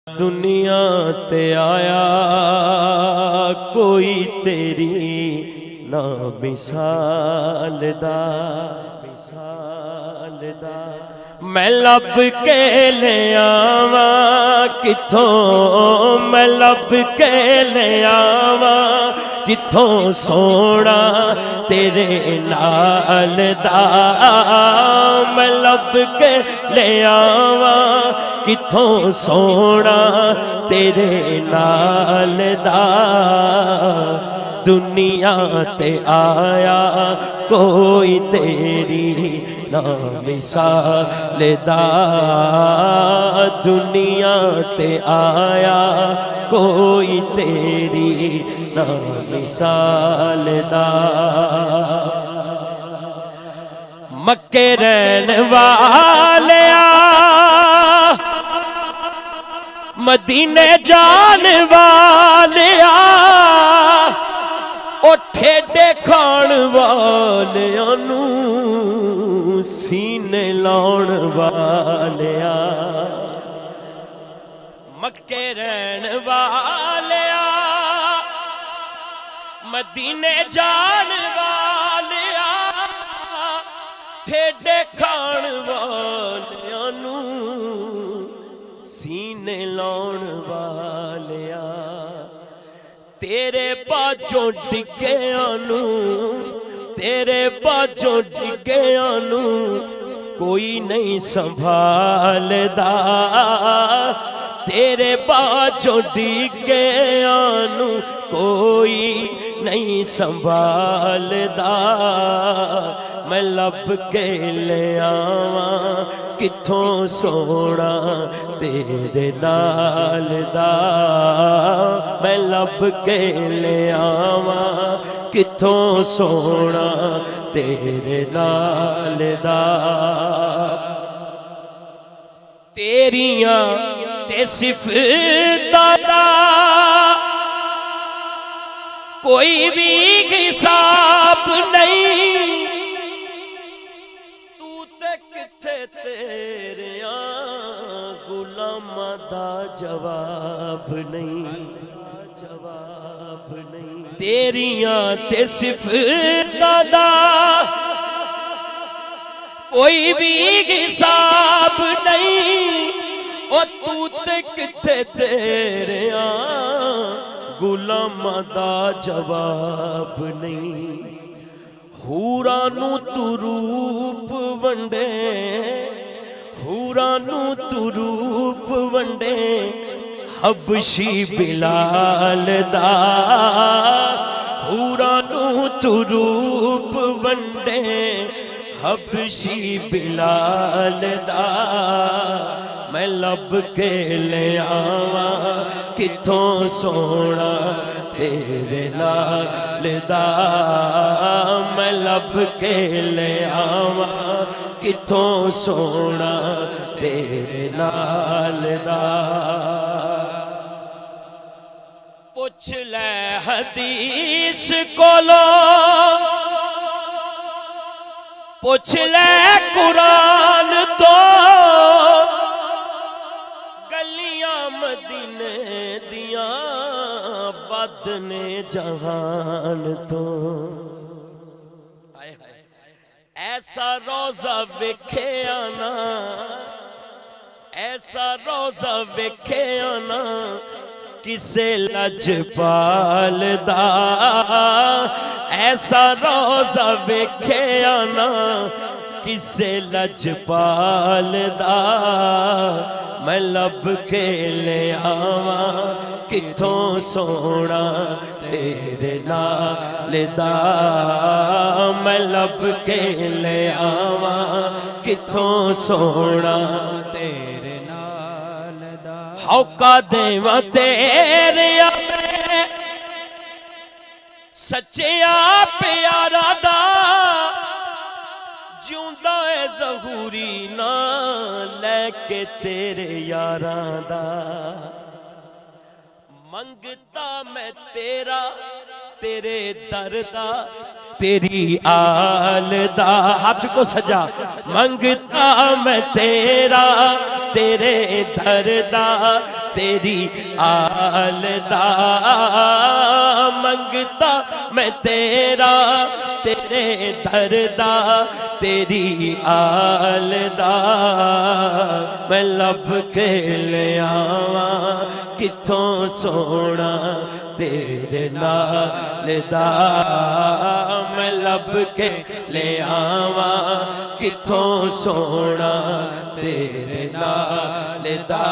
دنیا تے آیا کوئی تیری نا مثال دا میں لب کے لے آواں کتھوں میں لب کے لے آواں کتھوں سونا تیرے نال دا میں لب کے لے آواں کتھوں سونا تیرے نال دا دنیا تے آیا کوئی تیری نا مثال دا دنیا تے آیا کوئی تیری نا مثال دا مکے رہن والیا مدینے جان والیا او ٹھیڈے کھان والیاں نو سینے لاؤن والیا مکے رہن والیا مدینے جان والیا ٹھیڈے کھان والیاں نو سینے لاؤن والیا تیرے باجوں ڈگیاں نو تیرے باجوں ڈگیاں نو کوئی نہیں سنبھالدا تیرے باجوں ڈگیاں نو کوئی نہیں سنبھالدا میں لب کے لے آواں کتھوں سونا تیرے نال دا میں لب کے لے آواں کتھوں سونا تیرے نال دا تیریاں تے صفتاں دا کوئی بھی حساب نہیں تیریاں غلاماں دا جواب نہیں تیریاں تے صفتاں دا کوئی بھی حساب نہیں او تو تے کتے تیریاں غلاماں دا جواب نہیں ہورانو تو روپ ونڈے ہورانو تو روپ ونڈے حبشی بلال دا ہورانو تو روپ ونڈے حبشی بلال دا میں لب کے لے آواں کتھوں سونا تیرے نال دا میں لب کے لے آواں کتھوں سونا تیرے نال دا پوچھ لے حدیث کولو پوچھ لے قرآن تو گلیاں مدینے دیاں ود نے جہان تو ایسا روزہ ویکھے آنا ایسا روزہ ویکھے آنا کسے لجپال دا ایسا روزہ ویکھے آنا کسے لجپال دا میں لب کے لے آواں کتھوں سونا تیرے نال دا میں لب کے لے آواں کتھوں سونا تیرے نال دا ہوکا دیواں تیرے میں سچیا پیارا دا جیوندا اے ظہوری نہ لے کے تیرے یاراں دا منگتا میں تیرا تیرے در دا تیری آل دا ہاتھ کو سجا منگتا میں تیرا تیرے در دا تیری آل دا منگتا میں تیرا تیرے در دا تیری آل دا میں لب کے لے آواں کتھوں سونا تیرے نال دا میں لب کے لے آواں کتھوں سونا تیرے نال دا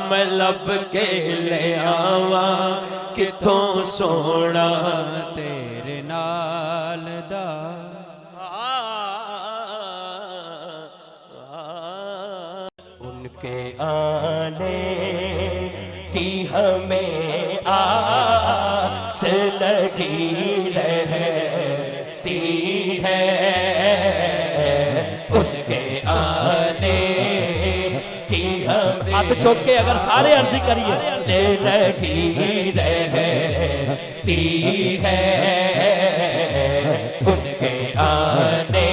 میں لب کے لے آواں کتھوں سونا تیرے نال دا ان کے آنے کی ہمیں آس لگی رہتی ہے ان کے آنے کی ہمیں ہاتھ چوک کے اگر سارے عرضی کریے لگی رہتی ہے ان کے آنے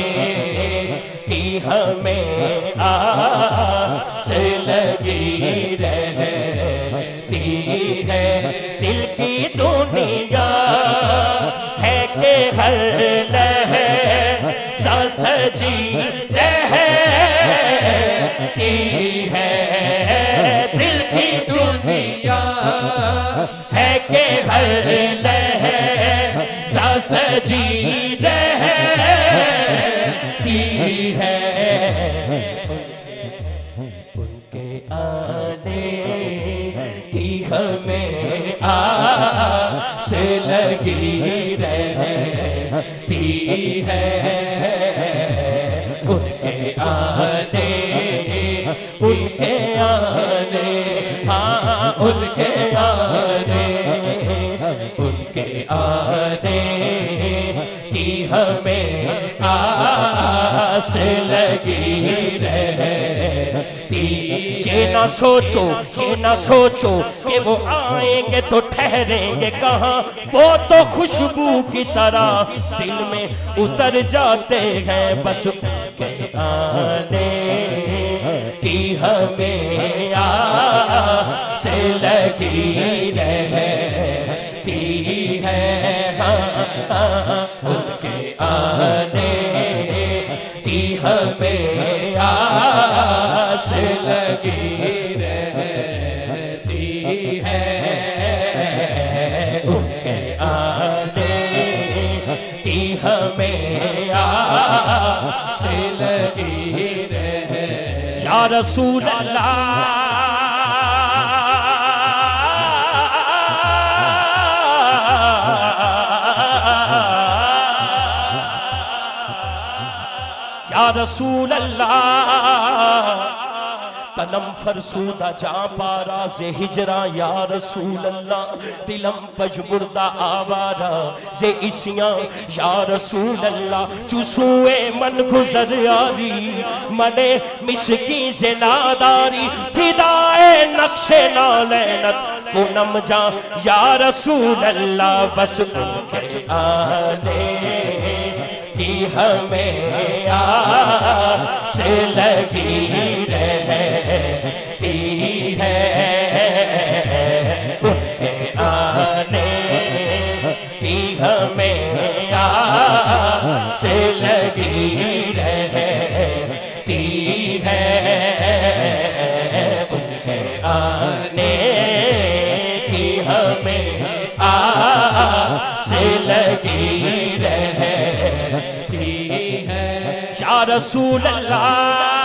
کی ہمیں آس لگی رہتی ہے دل کی دنیا ہے کہ ہر لحظہ سجی رہتی ہے دل کی دنیا ہے کہ ہر لحظہ سجی رہتی ہے ان کے آنے کی ہمیں آس لگی رہتی ہے ان کے آنے ان کے آنے ہاں ان کے آنے ان کے آنے کی ہمیں آس لگی رہتی یہ نہ سوچو کہ وہ آئیں گے تو ٹھہریں گے کہاں وہ تو خوشبو کی طرح دل میں اتر جاتے ہیں بس ان کے آنے کی ہمیں آس لگی رہتی ہے ان کے آنے کی ہمیں آس لگی رہتی ہے ان کے آنے کی ہمیں آس لگی رہتی یا رسول اللہ یا رسول اللہ تنم فرسودہ جاں پارا زے ہجرہ یا رسول اللہ دلم پجبردہ آوارا زے اسیاں یا رسول اللہ چوسوے من گزر آری منے مسکی زناداری فدائے نقش نالینت کنم جاں یا رسول اللہ بس ان کے آنے کی ہمیں آس لگی رہتی ہے ان کے آنے کی ہمیں آس لگی رہتی ہے ان کے آنے کی ہمیں آس لگی رہتی ہے یا رسول اللہ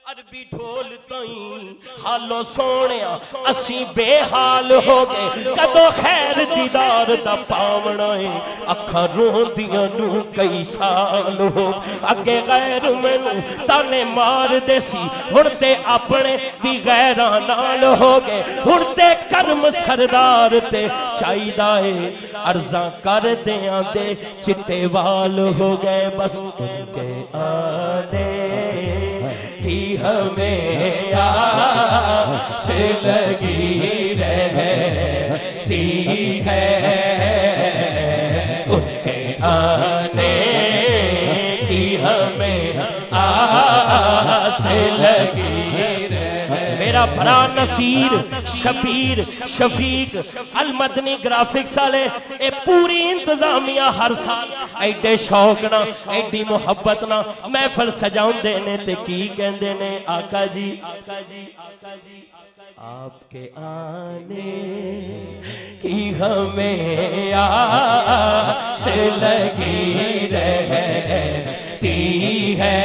عربی ڈھول تائیں حالو سونیا اسی بے حال ہو گئے کدو خیر دیدار دا پاونا ہے اکھاں رون دیاں نو کئی سال ہو اگے غیر مینوں تانے مار دے سی ہن تے اپنے بھی غیراں نال ہو گئے ہن تے کرم سردار تے چاہیدا ہے عرضاں کر دیاں دے چٹے وال ہو گئے بس ان کے آنے کی ہمیں آس لگی رہتی ہے ان کے آنے کی ہمیں آس لگی میرا بھرا نصیر شبیر شفیق المدنی گرافکس والے اے پوری انتظامیہ ہر سال ایڈے شوق نہ ایڈی محبت نہ محفل سجاؤں دینے تے کی کہندے نے آقا جی آپ کے آنے کی ہمیں آس لگی رہتی ہے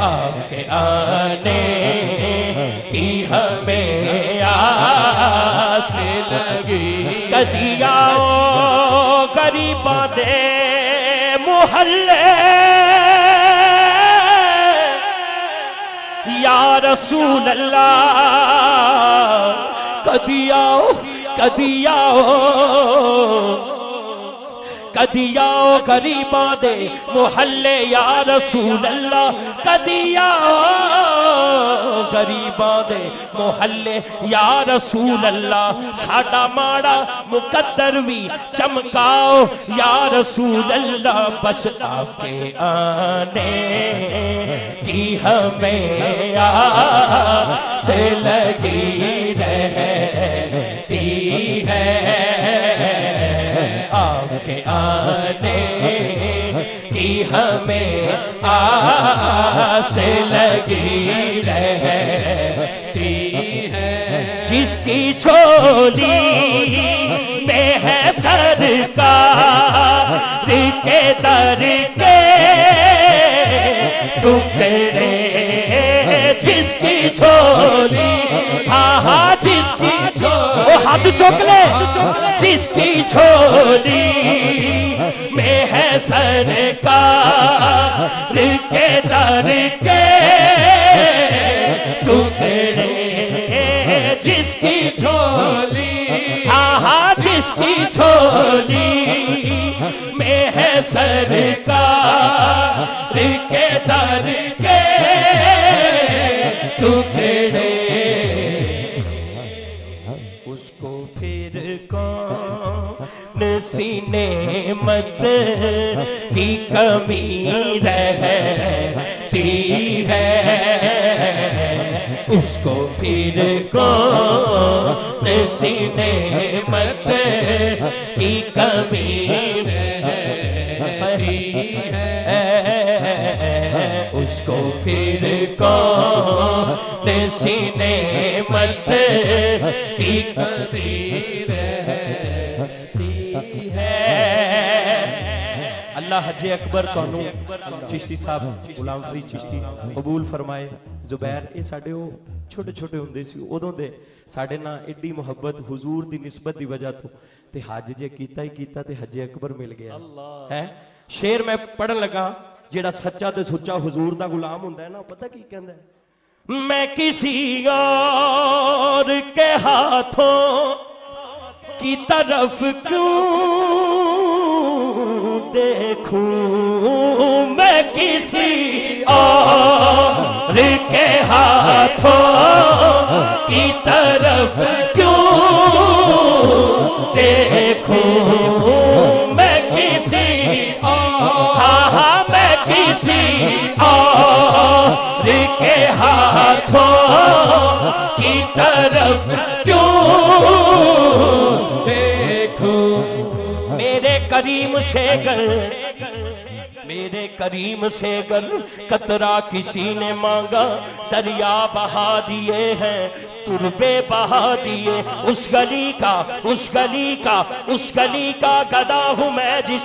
آپ کے آنے کی ہمیں آس لگی کدی آؤ غریباں دے محلے یا رسول اللہ کدی آؤ کدی آؤ غریباں دے محلے یا رسول اللہ کدی آؤ غریباں دے محلے یا رسول اللہ ساڈا ماڑا مقدر بھی چمکاؤ یا رسول اللہ بس آپ کے آنے کی ہمیں آس لگی رہتی ہے آپ کے آنے کی ہمیں آس لگی رہتی ہے جس کی جھولی میں ہے سرکار کے در کے ٹکڑے جس کی جھولی ہاں جس کی وہ ہاتھ چوک لے جس کی جھولی میں ہے سرکار کے در کے ٹکڑے جس کی جھولی ہاں جس کی جھولی میں ہے سرکار کے در کے ٹکڑے اس کو پھر کون سی نعمت کی کمی رہتی ہے اس کو پھر کون سی نعمت کی کمی رہتی ہے اس کو پھر کون سی نعمت کی کمی رہتی ہے اللہ حج اکبر تانوں چشتی صاحب غلام فرید چشتی قبول فرمائے زبیر اے ساڈے او چھوٹے چھوٹے ہوندے سی اودوں دے ساڈے نال ایڈی محبت حضور دی نسبت دی وجہ تو تے حج جے کیتا ہی کیتا تے حج اکبر مل گیا ہے شعر میں پڑھن لگا جیڑا سچا تے سچا حضور دا غلام ہوندا ہے نا پتہ کی کہندا ہے میں کسی اور کے ہاتھوں کی طرف کیوں دیکھوں میں کسی اور کے ہاتھوں کی طرف کیوں دیکھوں میں کسی ہاں میں کسی اور کے ہاتھوں کی طرف کیوں دیکھوں میرے کریم سے گر میرے کریم سے گر قطرہ کسی نے مانگا دریا بہا دیے ہیں تربے بہا دیے، اس گلی کا گدا ہوں میں جس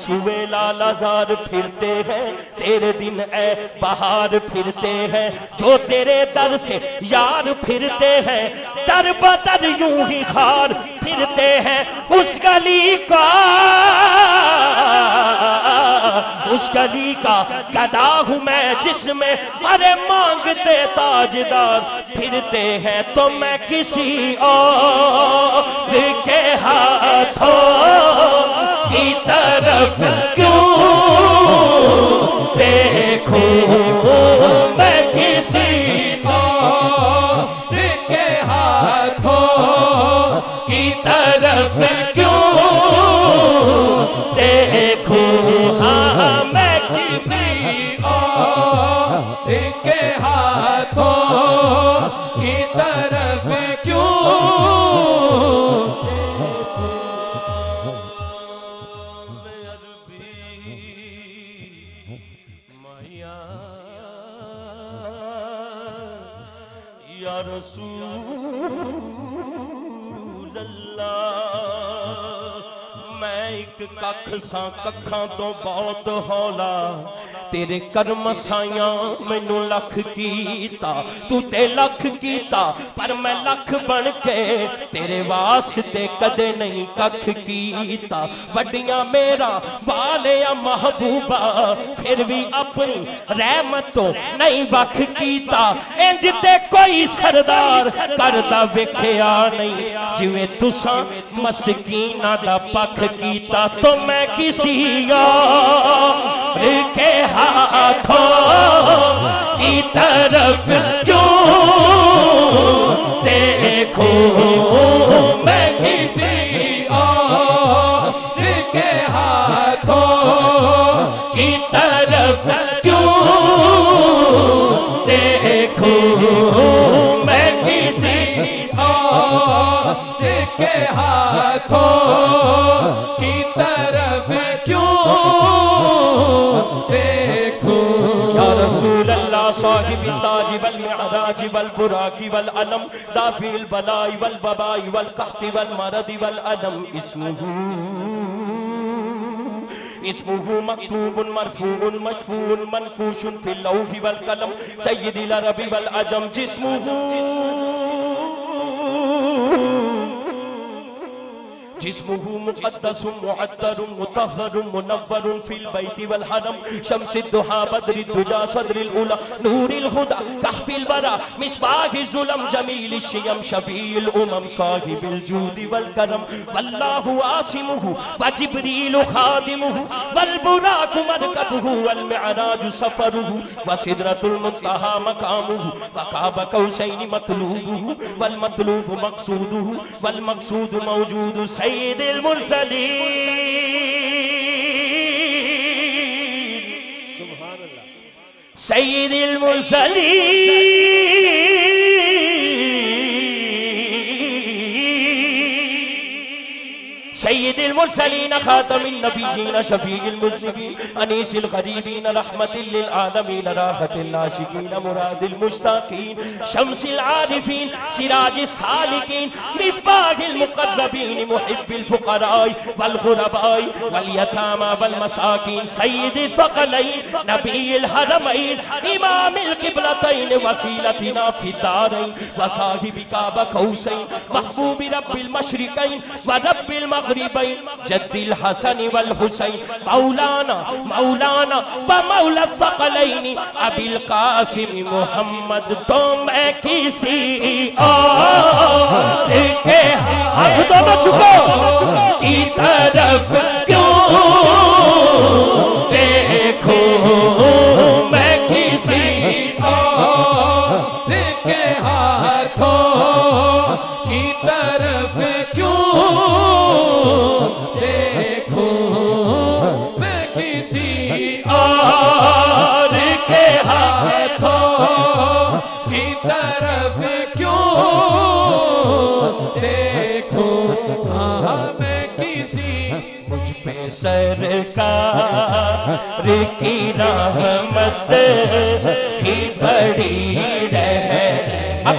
سوے لالا زار پھرتے ہیں، تیرے دن اے بہار پھرتے ہیں، جو تیرے در سے یار پھرتے ہیں، در بدر یوں ہی خار پھرتے ہیں، اس گلی کا گدا ہوں میں جس میں ارے مانگتے تاجدار پھرتے ہیں، تو میں کسی اور کے ہاتھوں کی طرف کیوں دیکھوں، میں کسی اور کے ہاتھوں کی طرف کیوں دیکھوں، ہاں میں کسی اور کے ہاتھوں کی طرف کیوں یا رسول اللہ، میں ایک ککھ ساں ککھاں تو بہت ہولا، تیرے کرم سائیاں مینوں لکھ کیتا، تو تے لکھ کیتا پر میں لکھ بن کے تیرے واسطے کدے نہیں ککھ کیتا، وڈیاں میرا والیا محبوبہ پھر بھی اپنی رحمتوں نہیں وکھ کیتا، انج تے کوئی سردار کردہ وکھیا نہیں، جویں تساں مسکینہ دا پکھ کیتا، تو میں کسی اور کے ہاتھوں کی طرف کیوں دیکھوں، میں کسی اور کے ہاتھوں کی طرف کیوں دیکھوں، میں کسی اور کے ہاتھوں کی طرف کیوں دیکھوں، یا رسول اللہ صاحب التاج والمعراج والبراق والعلم دافع البلاء والبباء والقحط والمرض والعدم، اسمه مكتوب مرفوع مشفوع منقوش في اللوح والقلم سيد العرب والعجم، جسمه مقدس معطر مطهر منور في البيت والحرم، شمس الضحى بدر الدجى صدر الأولى نور الهدى كهف الورى مصباح الظلم جميل الشيم شفيع الأمم صاحب الجود والكرم، والله عاصمه وجبريل خادمه والبراق مركبه والمعراج سفره وسدرة المنتهى مقامه وقاب قوسين مطلوبه والمطلوب مقصوده والمقصود موجود سید المرسلین، سبحان اللہ، سید المرسلین، سید المرسلین خاتم النبیین شفیع المذنبین انیس الغریبین رحمت للعالمین راحت الناشقین مراد المشتاقین شمس العارفین سراج السالکین مصباح المقربین محب الفقراء والغرباء والیتامى والمساکین سید الثقلین نبی الحرمین امام القبلتین وسیلتنا فی الدارین وصاحب قاب قوسین محبوب رب المشرقین ورب المغربین جد الحسن والحسین مولانا ومولا الثقلین ابی القاسم محمد، تو میں کسی اور کے ہاتھ دونوں چکو کی طرف کیوں دیکھوں، میں کسی اور کے ہاتھوں کی طرف کیوں دیکھوں، میں کسی اور کے ہاتھوں کی طرف کیوں دیکھوں، ہاں میں کسی مجھ پہ سرکار کی رحمت ہی بڑی رہے،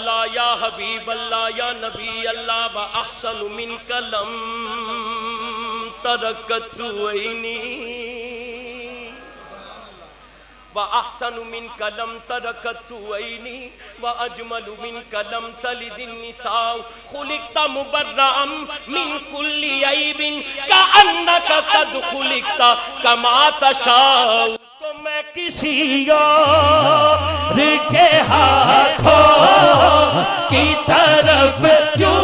اللہ یا حبیب اللہ یا نبی اللہ وَأَحْسَنُ مِنْكَ لَمْ تَرَكَتُ عَيْنِي وَأَحْسَنُ مِنْكَ لَمْ تَرَكَتُ عَيْنِي وَأَجْمَلُ مِنْكَ لَمْ تَلِدِ النِّسَاءُ خُلِقْتَ مُبَرَّأً مِنْ كُلِّ عَيْبٍ كَأَنَّكَ قَدْ خُلِقْتَ كَمَا تَشَاءُ تو میں کسی اور کے ہاتھوں کی طرف کیوں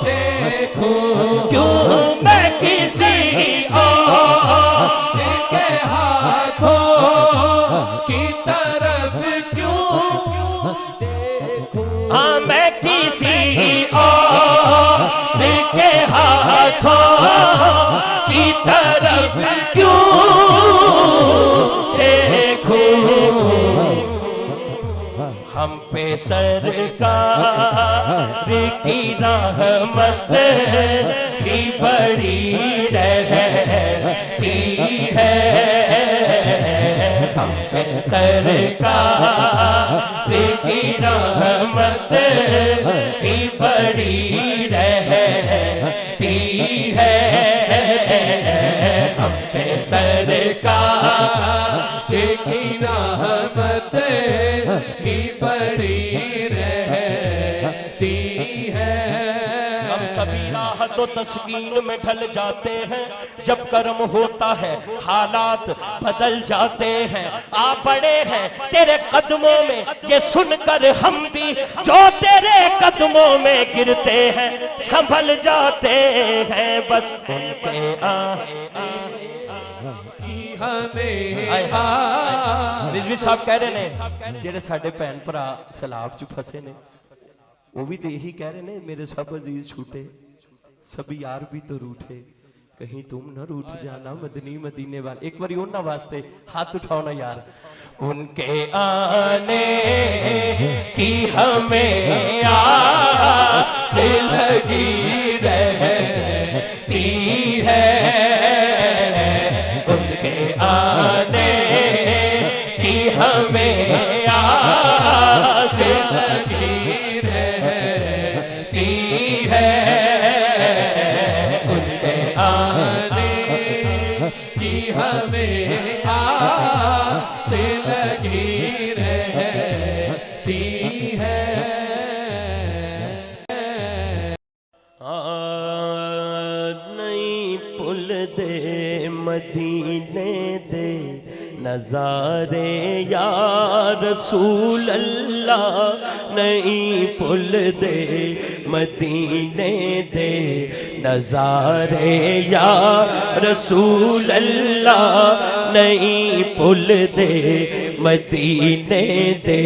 دیکھوں کیوں میں کسی اور کے ہاتھوں کی طرف کیوں دیکھوں ہاں میں کسی اور کے ہاتھوں کی طرف کیوں ہم پہ سرکار کی رحمت ہی بڑی رہتی ہے ہم پہ سرکار کی رحمت ہی بڑی رہتی ہے ہم پہ سرکار کی رحمت ہی بڑی رہتی ہے ہم سبھی راحت و تسکین میں ڈھل جاتے ہیں جب کرم ہوتا ہے حالات بدل جاتے ہیں آپ بڑے ہیں تیرے قدموں میں یہ سن کر ہم بھی جو تیرے قدموں میں گرتے ہیں سنبھل جاتے ہیں بس ان کے رضوی صاحب کہہ رہے ہیں جیڑے ساڑھے پہن پرا سلاب چو پھسے نے وہ بھی تو یہی کہہ رہے ہیں میرے سب عزیز چھوٹے سبھی یار بھی تو روٹھے کہیں تم نہ روٹ جانا مدنی مدینے والے ایک باری ان نہ واسطے ہاتھ اٹھاؤ نا یار ان کے آنے کی ہمیں آس لگی رہتی ہے ان کے آنے کی ہمیں آس لگی رہتی ہے ان کے آنے کی ہمیں آس لگی رہتی ہے نہیں پل دے مدینے دے نظارے یا رسول اللہ نہیں پل دے مدینے دے نظارے یا رسول اللہ نہیں پل دے مدینے دے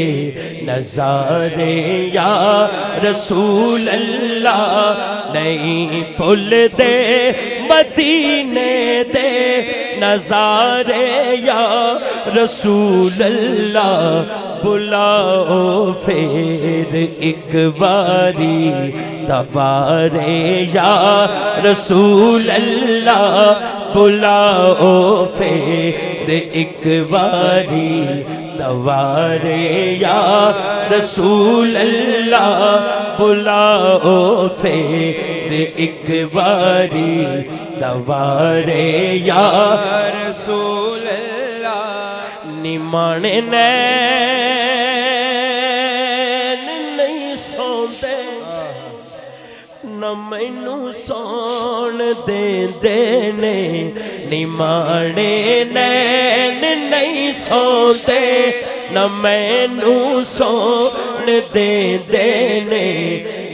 نظارے یا رسول اللہ نہیں پل دے مدینے دے نظارے یا رسول اللہ بلاؤ پھر ایک باری دوبارے یا رسول اللہ بلاؤ پھر ایک باری دوبارے یا رسول اللہ بلاؤ پھر ایک باری دوبارے یا رسول اللہ نمانے نین نہیں سوندے نہ مینوں سون دے نے نمانے نین نہیں سوندے نہ مینوں سون دے نے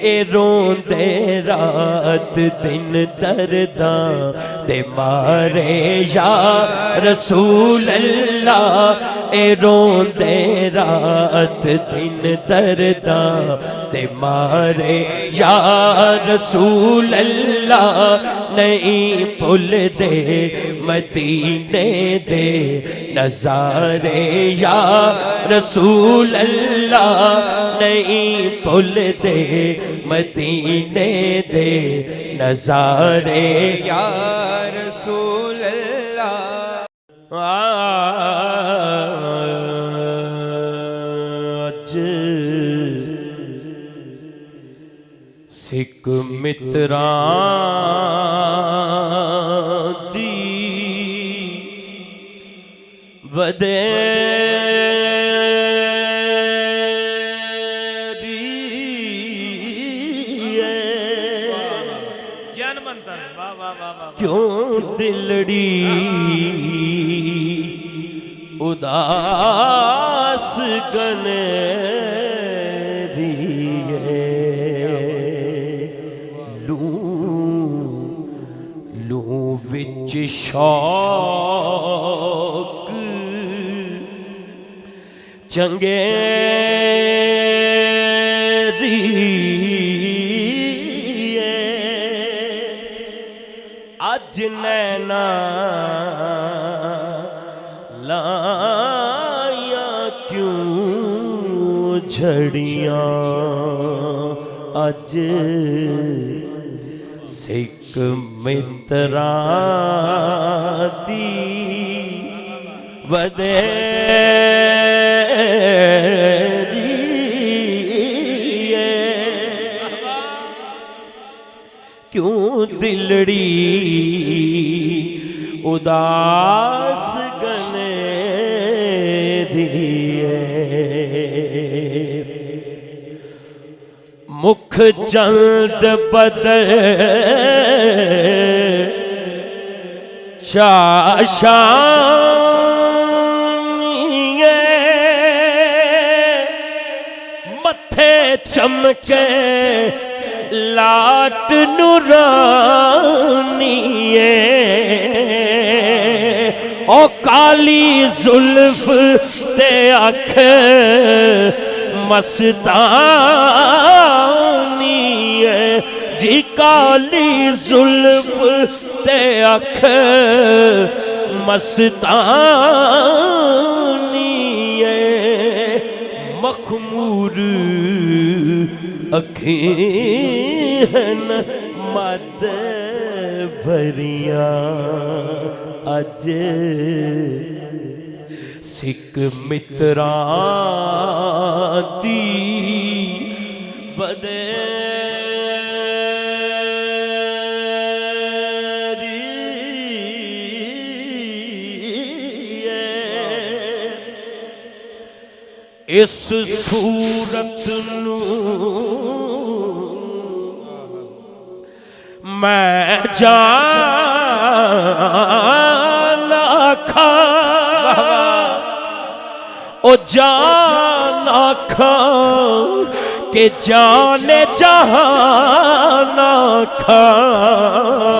اے روندے رات دن درداں دے مارے یا رسول اللہ اے روندے رات دن درداں دے مارے یا رسول اللہ نہیں پل دے مدینے دے نظارے یا رسول اللہ نہیں پل دے مدینے دے نظارے یا رسول اللہ آج سکھ متران دی ودیری جان منتر واہ واہ واہ واہ کیوں دلڑی اداس گنری لوں وچ شوق چنگیری اج نینا لائیاں کیوں جھڑیاں اج سکھ متران دی ودیری کیوں دلڑی اداس گنری مکھ چند بدل شاشانی متھے چمکے لاٹ نورانی او کالی زلف تے اکھ مستانی جی کالی زلف تے اکھ مستانی مخمور اکھیں مد بھریاں اج سکھ متران دی ودیری اس صورت نو میں جان آکھا او جان آکھا کہ جان جہان آکھا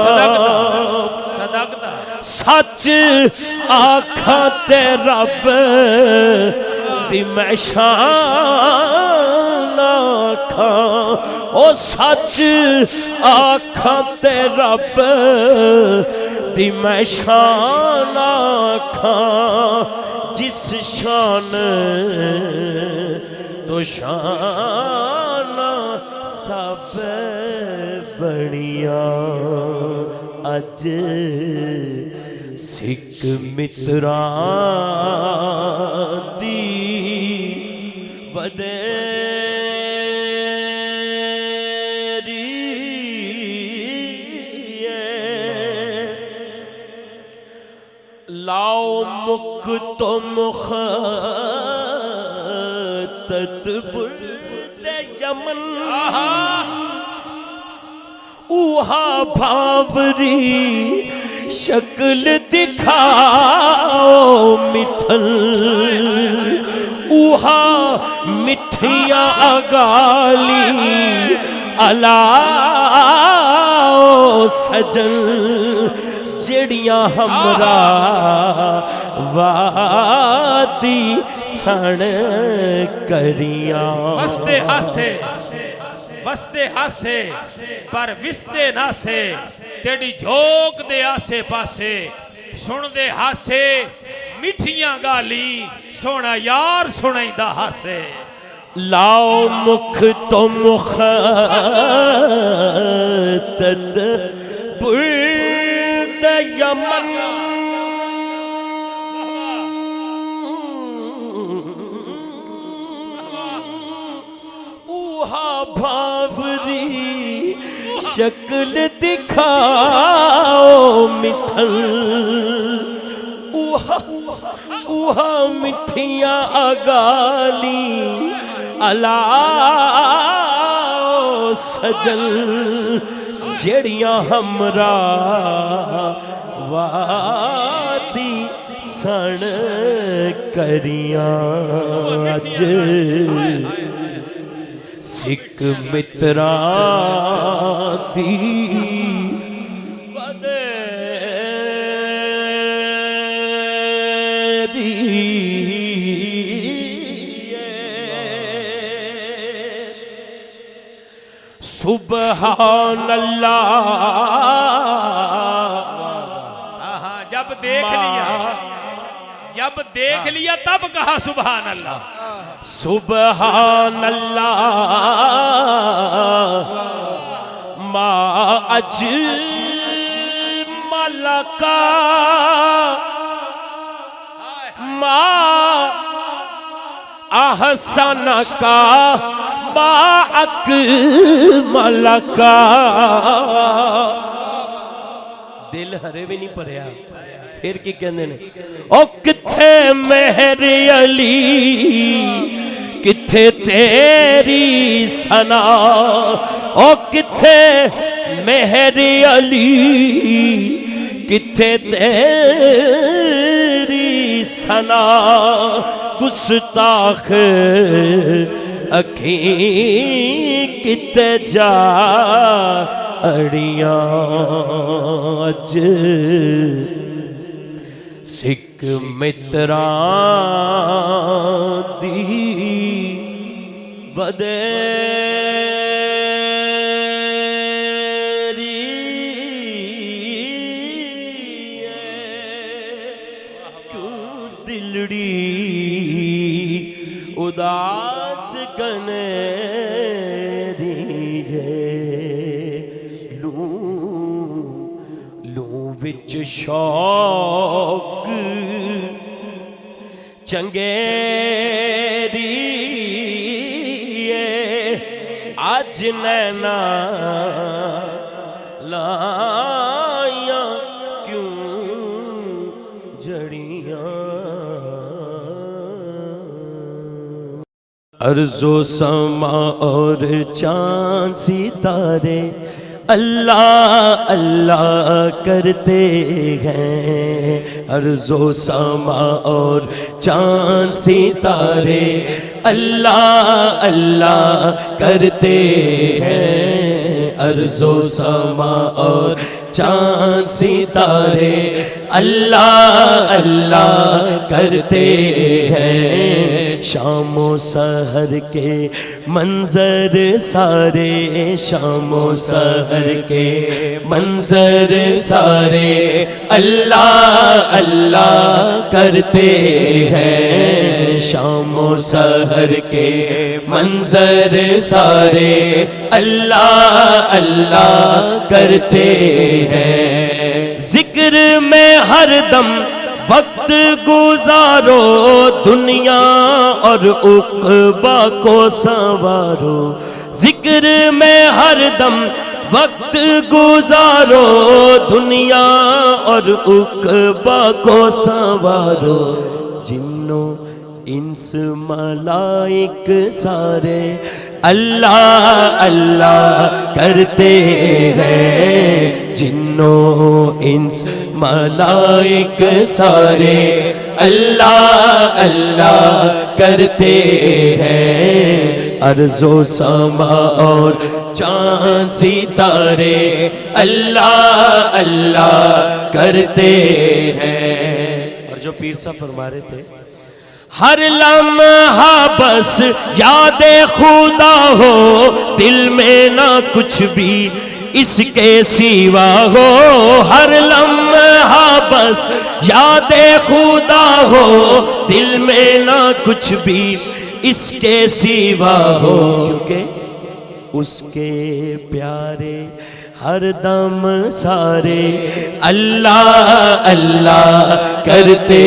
صدقتا سچ آکھا تے رب دی میں شان آکھا او سچ آکھا تے رب دی میں شان آکھا جس شان تو شان سب بڑیاں اج سکھ متران دی ودیری لاؤ مک تو مخطط برد یمن اوہا بھاوری شکل دکھاؤ مٹھل اوہا مٹھیاں اگالی الاؤ سجن جڑیاں ہمراہ وادی سن کریاں وستے ہاسے پر وستے ناسے تیڑی جھوک دے آسے پاسے سن دے ہاسے میٹھیاں گالی سونا یار سنائی دا ہاسے لاؤ مکھ تو مخطط برد یمن اوہا بھاوری شکل دکھاؤ مٹھل اوہا مٹھیاں اگالی الاؤ سجل جڑیاں ہمراہ وادی سن کریاں اج سکھ متراں دی سبحان اللہ جب دیکھ لیا تب کہا سبحان اللہ سبحان اللہ ما اجمل کا ما احسن کا ما اکمل کا دل ہرے بھی نہیں پڑیا پھر کی کہندے نے او کتھے مہر علی کتھے تیری ثنا او کتھے مہر علی کتھے تیری ثنا گستاخ اکھیں کتے جا اڑیاں اج سکھ متراں دی ودیری کیوں دلڑی اداس کنیری ہے لوں وچ شوق چنگیری آج نینا لائیاں کیوں جڑیاں ارض و سما اور چاند ستارے اللہ اللہ کرتے ہیں ارض و سما اور چاند ستارے اللہ اللہ کرتے ہیں ارض و سما اور چاند ستارے اللہ اللہ کرتے ہیں شام و سحر کے منظر سارے شام و سحر کے منظر سارے اللہ اللہ کرتے ہیں شام و سحر کے منظر سارے اللہ اللہ کرتے ہیں ذکر میں ہر دم وقت گزارو دنیا اور عقبہ کو سنوارو ذکر میں ہر دم وقت گزارو دنیا اور عقبہ کو سنوارو جنوں انس ملائک سارے اللہ اللہ کرتے ہیں جنوں انس ملائک سارے اللہ اللہ کرتے ہیں ارض و سما اور چاند ستارے اللہ اللہ کرتے ہیں اور جو پیر صاحب فرما رہے تھے ہر لمحہ بس یاد خدا ہو دل میں نہ کچھ بھی اس کے سوا ہو ہر لمحہ بس یاد خدا ہو دل میں نہ کچھ بھی اس کے سوا ہو کیونکہ اس کے پیارے ہر دم سارے اللہ اللہ کرتے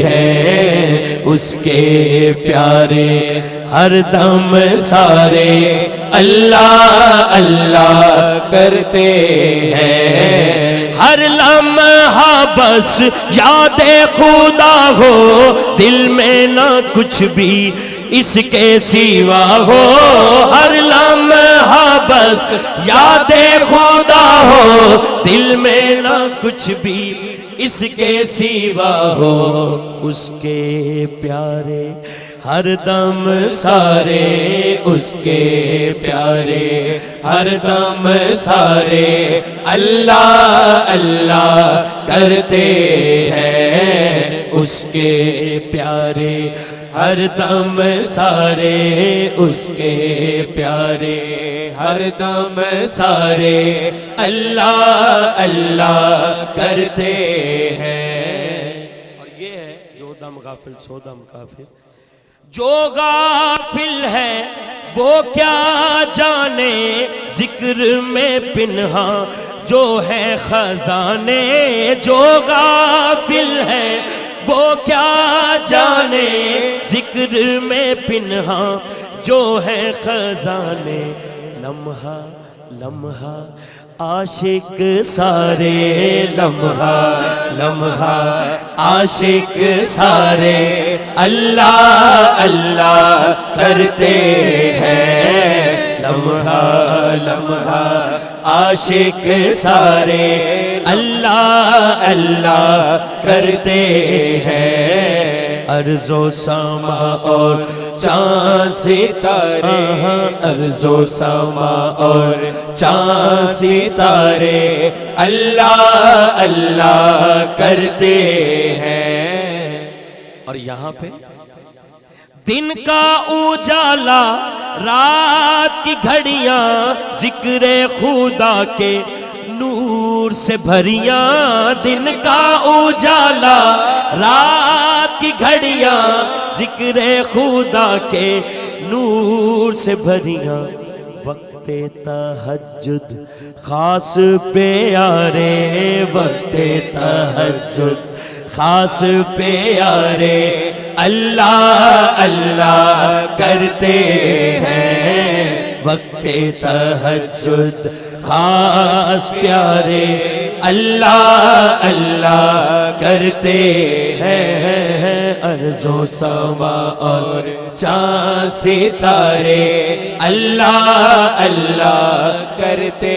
ہیں اس کے پیارے ہر دم سارے اللہ اللہ کرتے ہیں، ہر لمحہ بس یاد خدا ہو، دل میں نہ کچھ بھی اس کے سوا ہو، ہر لمحہ بس یاد خدا ہو، دل میں نہ کچھ بھی اس کے سوا ہو، اس کے پیارے ہر دم سارے، اس کے پیارے ہر دم سارے اللہ اللہ کرتے ہیں، اس کے پیارے ہر دم سارے، اس کے پیارے ہر دم سارے اللہ اللہ کرتے ہیں۔ اور یہ ہے جو دم غافل سو دم کافر، جو غافل ہے وہ کیا جانے ذکر میں پنہاں جو ہے خزانے، جو غافل ہے وہ کیا جانے ذکر میں پنہاں جو ہے خزانے، لمحہ لمحہ عاشق سارے، لمحہ لمحہ عاشق سارے اللہ اللہ کرتے ہیں، لمحہ لمحہ عاشق سارے اللہ اللہ کرتے ہیں، ارض و سما اور چاند ستارے، ارض و سما اور چاند ستارے اللہ اللہ کرتے ہیں۔ اور یہاں پہ دن کا اجالا رات کی گھڑیاں ذکر خدا کے نور سے بھریاں، دن کا اجالا رات کی گھڑیاں ذکر خدا کے نور سے بھریاں، وقت تہجد خاص پیارے، وقت تہجد خاص پیارے اللہ اللہ کرتے ہیں، وقت تہجد خاص پیارے اللہ اللہ کرتے ہیں، ارض و سما اور چاند ستارے اللہ اللہ کرتے